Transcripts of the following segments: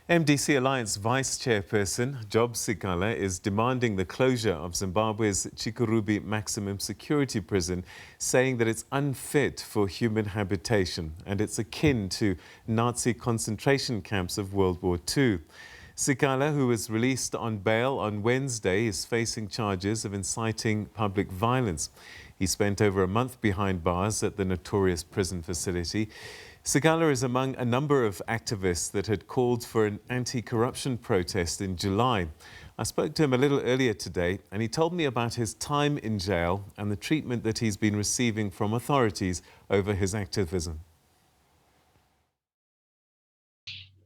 MDC Alliance Vice-Chairperson Job Sikhala is demanding the closure of Zimbabwe's Chikurubi Maximum Security Prison, saying that it's unfit for human habitation and it's akin to Nazi concentration camps of World War II. Sikhala, who was released on bail on Wednesday, is facing charges of inciting public violence. He spent over a month behind bars at the notorious prison facility. Sikhala is among a number of activists that had called for an anti-corruption protest in July. I spoke to him a little earlier today, and he told me about his time in jail and the treatment that he's been receiving from authorities over his activism.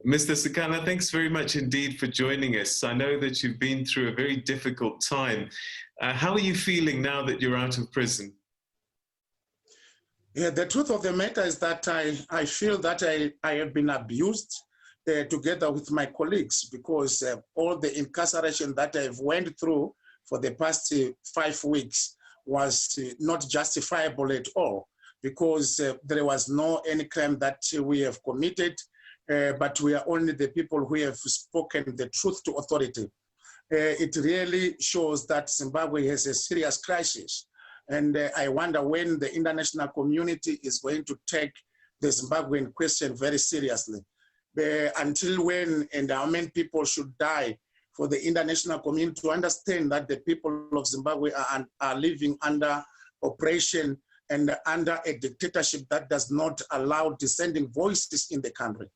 Mr. Sikhala, thanks very much indeed for joining us. I know that you've been through a very difficult time. How are you feeling now that you're out of prison? Yeah, the truth of the matter is that I feel that I have been abused together with my colleagues, because all the incarceration that I've went through for the past 5 weeks was not justifiable at all, because there was no any crime that we have committed, but we are only the people who have spoken the truth to authority. It really shows that Zimbabwe has a serious crisis. And I wonder when the international community is going to take the Zimbabwean question very seriously. Until when and how many people should die for the international community to understand that the people of Zimbabwe are living under oppression and under a dictatorship that does not allow dissenting voices in the country.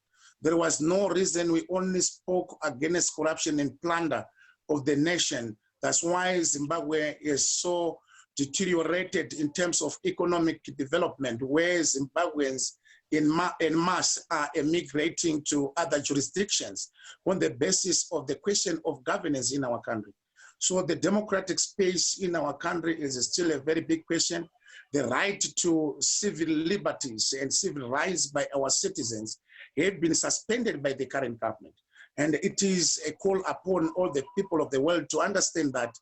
There was no reason. We only spoke against corruption and plunder of the nation. That's why Zimbabwe is so deteriorated in terms of economic development, where Zimbabweans in mass are emigrating to other jurisdictions on the basis of the question of governance in our country. So the democratic space in our country is still a very big question. The right to civil liberties and civil rights by our citizens have been suspended by the current government. And it is a call upon all the people of the world to understand that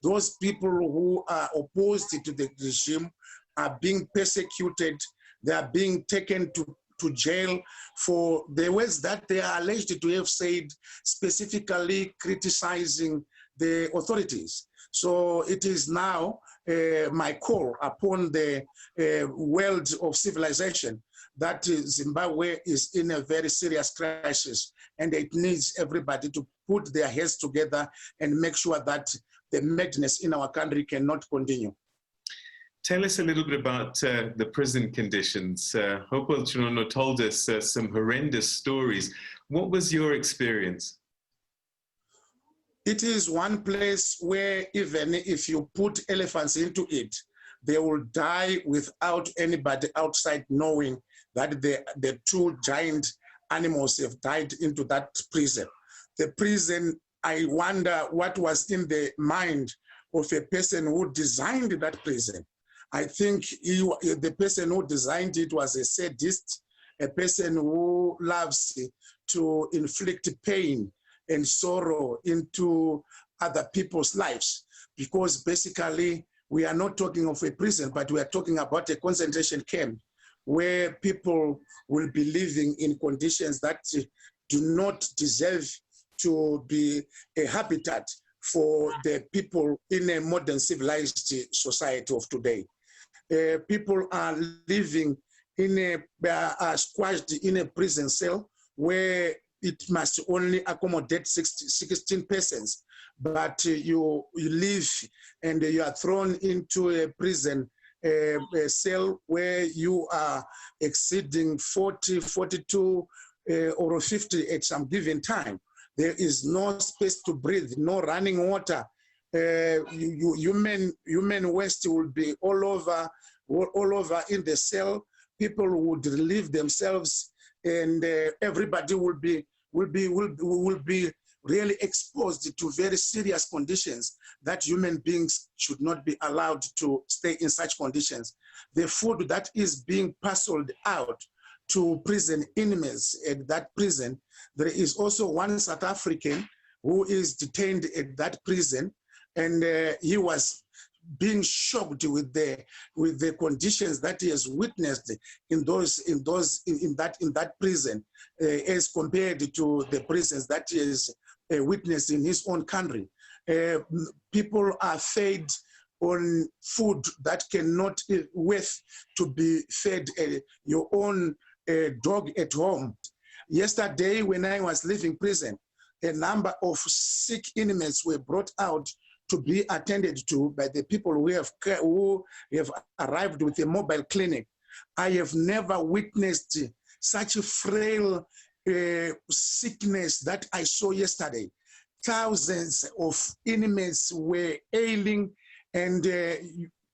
those people who are opposed to the regime are being persecuted. They are being taken to jail for the words that they are alleged to have said, specifically criticizing the authorities. So it is now my call upon the world of civilization that Zimbabwe is in a very serious crisis, and it needs everybody to put their heads together and make sure that the madness in our country cannot continue. Tell us a little bit about the prison conditions. Hopewell Chinono told us some horrendous stories. What was your experience? It is one place where even if you put elephants into it, they will die without anybody outside knowing that the two giant animals have died into that prison. The prison, I wonder what was in the mind of a person who designed that prison. I think the person who designed it was a sadist, a person who loves to inflict pain and sorrow into other people's lives. Because basically, we are not talking of a prison, but we are talking about a concentration camp where people will be living in conditions that do not deserve to be a habitat for the people in a modern civilized society of today. People are living in are squashed in a prison cell where it must only accommodate 16 persons, but you live and you are thrown into a prison a cell where you are exceeding 40, 42 or 50 at some given time. There is no space to breathe, no running water. Human waste will be all over in the cell. People would relieve themselves, and everybody will be really exposed to very serious conditions that human beings should not be allowed to stay in such conditions. The food that is being parceled out to prison inmates at that prison, there is also one South African who is detained at that prison, and he was being shocked with the conditions that he has witnessed in that prison, as compared to the prisons that he has witnessed in his own country. People are fed on food that cannot worth to be fed your own dog at home. Yesterday, when I was leaving prison, a number of sick inmates were brought out to be attended to by the people who have arrived with a mobile clinic. I have never witnessed such a frail sickness that I saw yesterday. Thousands of inmates were ailing, and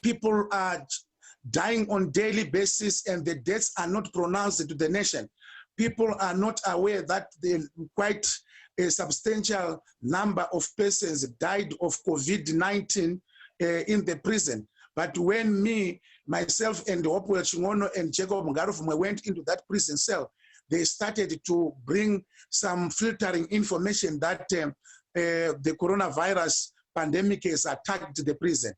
people are dying on a daily basis, and the deaths are not pronounced to the nation. People are not aware that quite a substantial number of persons died of COVID-19 in the prison. But when myself and Hopewell Chingono and Jacob Ngarufumwe went into that prison cell, they started to bring some filtering information that the coronavirus pandemic has attacked the prison.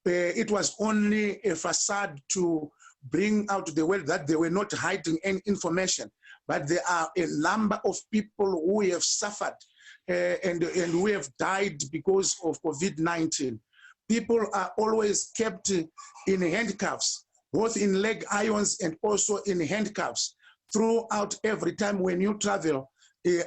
It was only a facade to bring out to the world that they were not hiding any information. But there are a number of people who have suffered and who have died because of COVID-19. People are always kept in handcuffs, both in leg irons and also in handcuffs throughout every time when you travel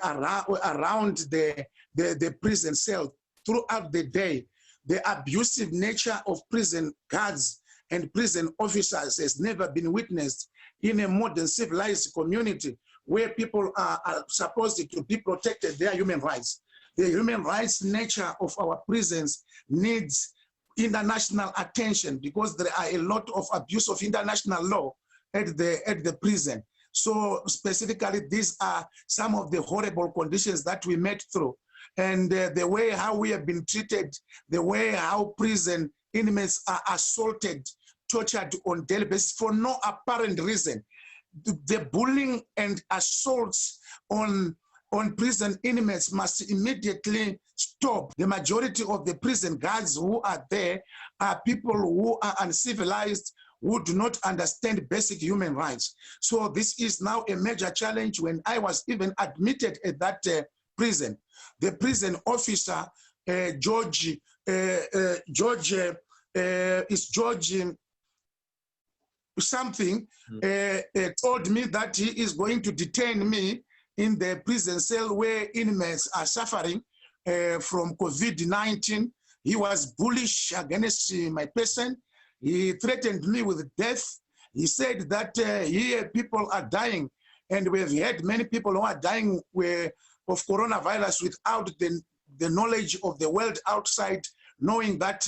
around the prison cell throughout the day. The abusive nature of prison guards and prison officers has never been witnessed in a modern civilized community where people are supposed to be protected their human rights. The human rights nature of our prisons needs international attention because there are a lot of abuse of international law at the prison. So specifically, these are some of the horrible conditions that we met through. And the way how we have been treated, the way how prison inmates are assaulted, tortured on daily basis for no apparent reason. The bullying and assaults on prison inmates must immediately stop. The majority of the prison guards who are there are people who are uncivilized, who do not understand basic human rights. So this is now a major challenge. When I was even admitted at that prison, the prison officer, George something, told me that he is going to detain me in the prison cell where inmates are suffering from COVID-19. He was bullish against my person. He threatened me with death. He said that here people are dying, and we have had many people who are dying of coronavirus without the knowledge of the world outside, knowing that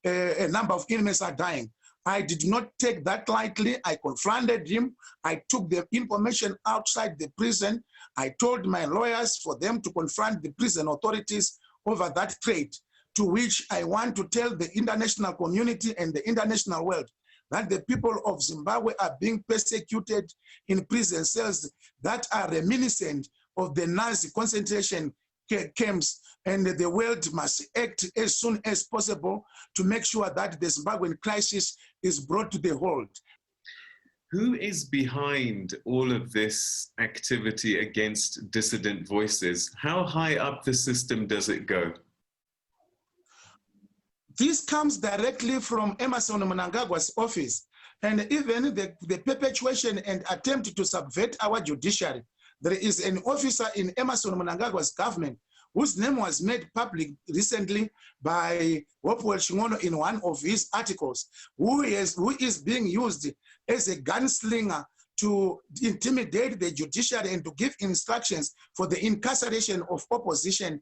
a number of inmates are dying. I did not take that lightly. I confronted him. I took the information outside the prison. I told my lawyers for them to confront the prison authorities over that threat, to which I want to tell the international community and the international world that the people of Zimbabwe are being persecuted in prison cells that are reminiscent of the Nazi concentration camps, and the world must act as soon as possible to make sure that the Zimbabwean crisis is brought to the hold. Who is behind all of this activity against dissident voices? How high up the system does it go? This comes directly from Emmerson Mnangagwa's office, and even the perpetuation and attempt to subvert our judiciary. There is an officer in Emmerson Mnangagwa's government whose name was made public recently by Hopewell Chingono in one of his articles, who is being used as a gunslinger to intimidate the judiciary and to give instructions for the incarceration of opposition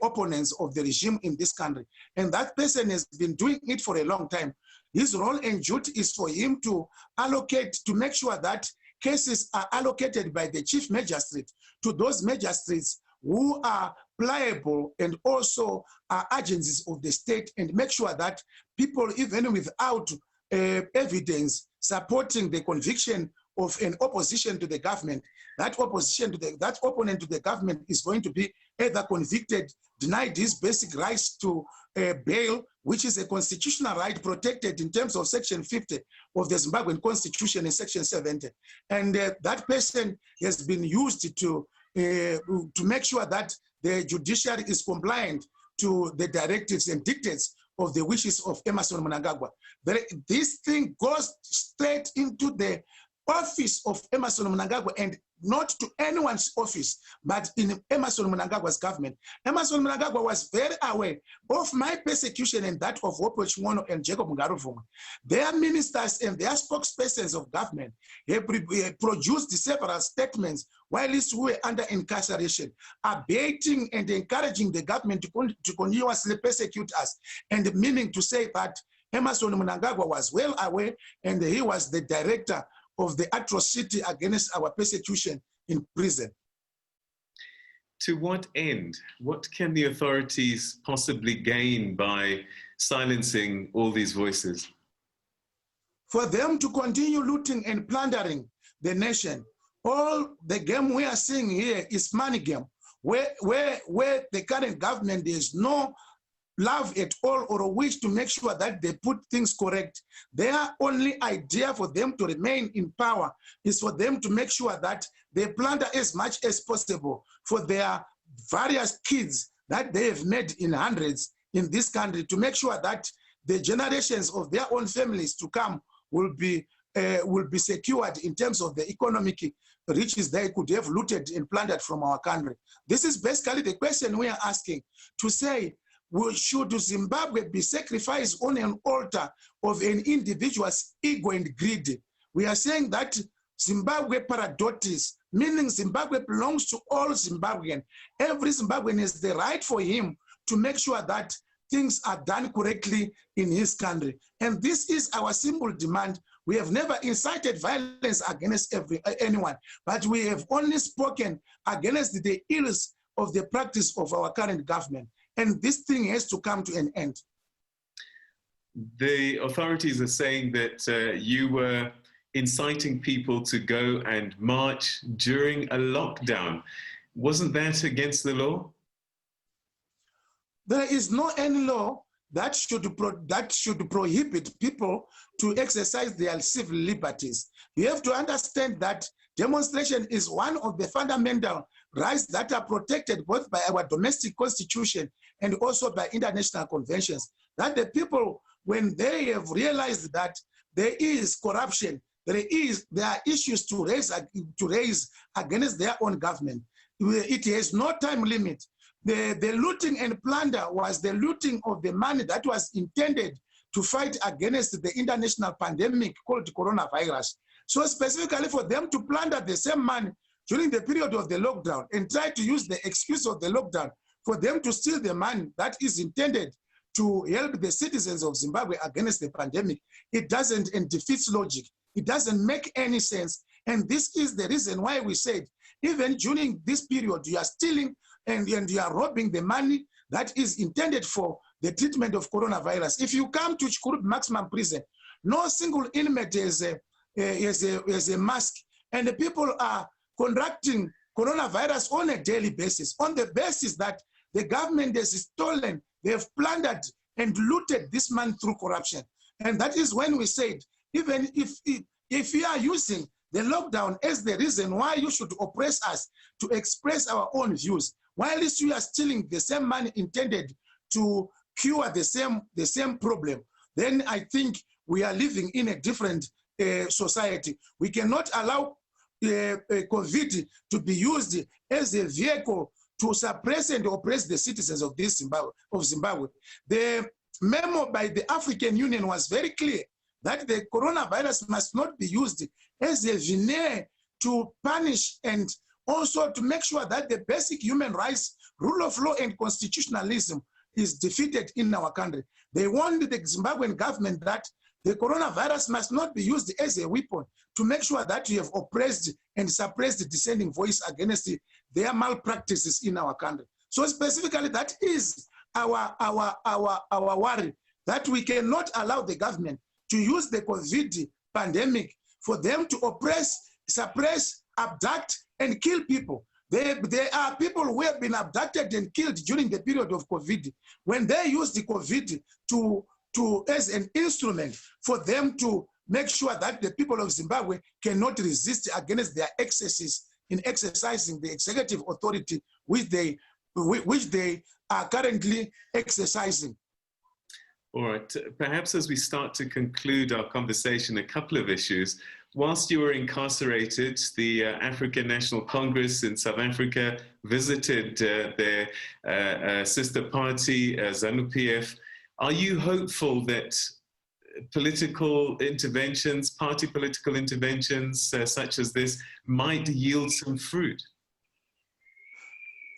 opponents of the regime in this country. And that person has been doing it for a long time. His role and duty is for him to allocate, to make sure that cases are allocated by the chief magistrate to those magistrates who are pliable and also are agencies of the state, and make sure that people, even without evidence supporting the conviction of an opposition to the government, that opponent to the government is going to be either convicted, denied his basic rights to bail, which is a constitutional right protected in terms of Section 50 of the Zimbabwean Constitution in Section 70. And that person has been used to make sure that the judiciary is compliant to the directives and dictates of the wishes of Emmerson Mnangagwa. This thing goes straight into the office of Emmerson Mnangagwa, and not to anyone's office, but in Emmerson Mnangagwa's government. Emmerson Mnangagwa was very aware of my persecution and that of Wopo Chimono and Jacob Ngaruvuma. Their ministers and their spokespersons of government have produced several statements while we were under incarceration, abating and encouraging the government to continuously persecute us, and meaning to say that Emmerson Mnangagwa was well aware and he was the director of the atrocity against our persecution in prison. To what end? What can the authorities possibly gain by silencing all these voices? For them to continue looting and plundering the nation. All the game we are seeing here is money game, where the current government is no love at all or a wish to make sure that they put things correct. Their only idea for them to remain in power is for them to make sure that they plunder as much as possible for their various kids that they have made in hundreds in this country, to make sure that the generations of their own families to come will be secured in terms of the economic riches they could have looted and plundered from our country. This is basically the question we are asking, to say, should Zimbabwe be sacrificed on an altar of an individual's ego and greed? We are saying that Zimbabwe paradoxes, meaning Zimbabwe belongs to all Zimbabweans. Every Zimbabwean has the right for him to make sure that things are done correctly in his country. And this is our simple demand. We have never incited violence against anyone, but we have only spoken against the ills of the practice of our current government. And this thing has to come to an end. The authorities are saying that you were inciting people to go and march during a lockdown. Wasn't that against the law? There is no any law that should prohibit people to exercise their civil liberties. You have to understand that demonstration is one of the fundamental rights that are protected both by our domestic constitution and also by international conventions. That the people, when they have realized that there is corruption, there are issues to raise against their own government, it has no time limit. The looting and plunder was the looting of the money that was intended to fight against the international pandemic called coronavirus. So specifically for them to plunder the same money during the period of the lockdown and try to use the excuse of the lockdown for them to steal the money that is intended to help the citizens of Zimbabwe against the pandemic, it doesn't, and defeats logic. It doesn't make any sense. And this is the reason why we said, even during this period, you are stealing and you are robbing the money that is intended for the treatment of coronavirus. If you come to Chikurubi Maximum Prison, no single inmate has a mask, and the people are contracting coronavirus on a daily basis, on the basis that the government has stolen, they have plundered and looted this man through corruption. And that is when we said, even if you are using the lockdown as the reason why you should oppress us to express our own views, while you are stealing the same money intended to cure the same problem, then I think we are living in a different society. We cannot allow COVID to be used as a vehicle to suppress and oppress the citizens of Zimbabwe. The memo by the African Union was very clear that the coronavirus must not be used as a veneer to punish and also to make sure that the basic human rights, rule of law, and constitutionalism is defeated in our country. They warned the Zimbabwean government that the coronavirus must not be used as a weapon to make sure that you have oppressed and suppressed the dissenting voice against their malpractices in our country. So specifically, that is our worry, that we cannot allow the government to use the COVID pandemic for them to oppress suppress, abduct, and kill people. There are people who have been abducted and killed during the period of COVID, when they used the COVID as an instrument for them to make sure that the people of Zimbabwe cannot resist against their excesses in exercising the executive authority which they are currently exercising. All right, perhaps as we start to conclude our conversation, a couple of issues. Whilst you were incarcerated, the African National Congress in South Africa visited their sister party, ZANU-PF. Are you hopeful that political interventions, party political interventions such as this might yield some fruit?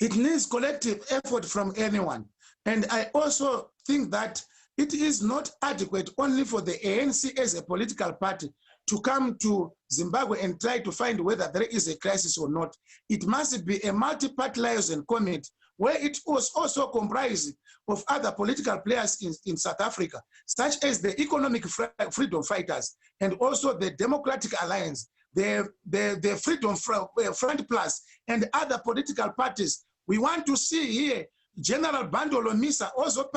It needs collective effort from anyone. And I also think that it is not adequate only for the ANC as a political party to come to Zimbabwe and try to find whether there is a crisis or not. It must be a multi-party liaison committee where it was also comprised of other political players in South Africa, such as the Economic Freedom Fighters and also the Democratic Alliance, the Freedom Front Plus, and other political parties. We want to see here General Bandolo Misa also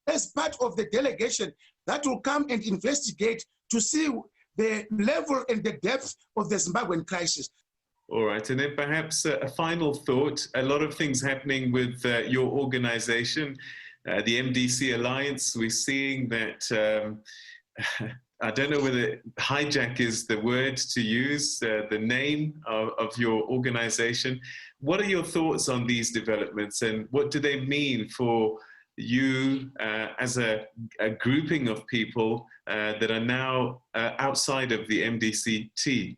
as part of the delegation that will come and investigate to see the level and the depth of the Zimbabwean crisis. All right, and then perhaps a final thought. A lot of things happening with your organization, the MDC Alliance. We're seeing that, I don't know whether hijack is the word to use, the name of your organization. What are your thoughts on these developments, and what do they mean for you as a grouping of people that are now outside of the MDCT?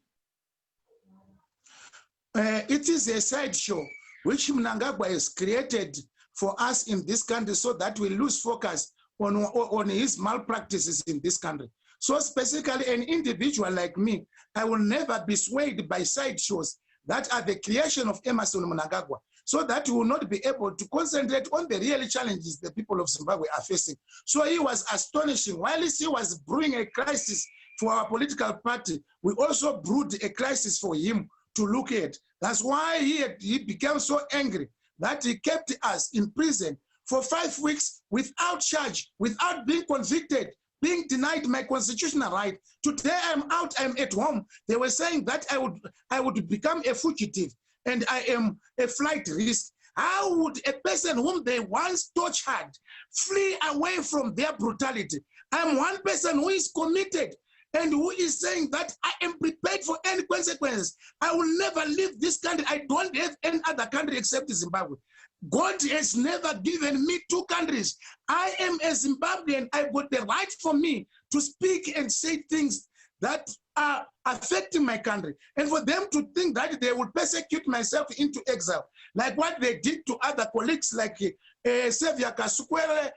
It is a sideshow which Mnangagwa has created for us in this country so that we lose focus on his malpractices in this country. So specifically an individual like me, I will never be swayed by sideshows that are the creation of Emmerson Mnangagwa, so that we will not be able to concentrate on the real challenges the people of Zimbabwe are facing. So he was astonishing. While he was brewing a crisis for our political party, we also brewed a crisis for him to look at. That's why he became so angry that he kept us in prison for 5 weeks without charge, without being convicted, being denied my constitutional right. Today I'm out, I'm at home. They were saying that I would become a fugitive and I am a flight risk. How would a person whom they once tortured flee away from their brutality? I'm one person who is committed and who is saying that I am prepared for any consequences. I will never leave this country. I don't have any other country except Zimbabwe. God has never given me two countries. I am a Zimbabwean. I've got the right for me to speak and say things that are affecting my country. And for them to think that they will persecute myself into exile, like what they did to other colleagues like Sevia Kasukwere,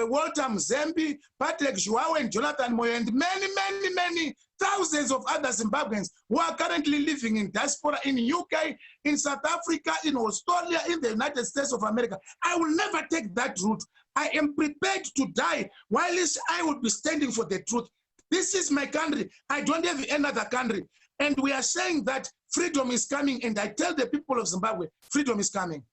Walter Mzembi, Patrick Joao, and Jonathan Moyo, and many thousands of other Zimbabweans who are currently living in diaspora in UK, in South Africa, in Australia, in the United States of America. I will never take that route. I am prepared to die, while I will be standing for the truth. This is my country. I don't have another country. And we are saying that freedom is coming, and I tell the people of Zimbabwe, freedom is coming.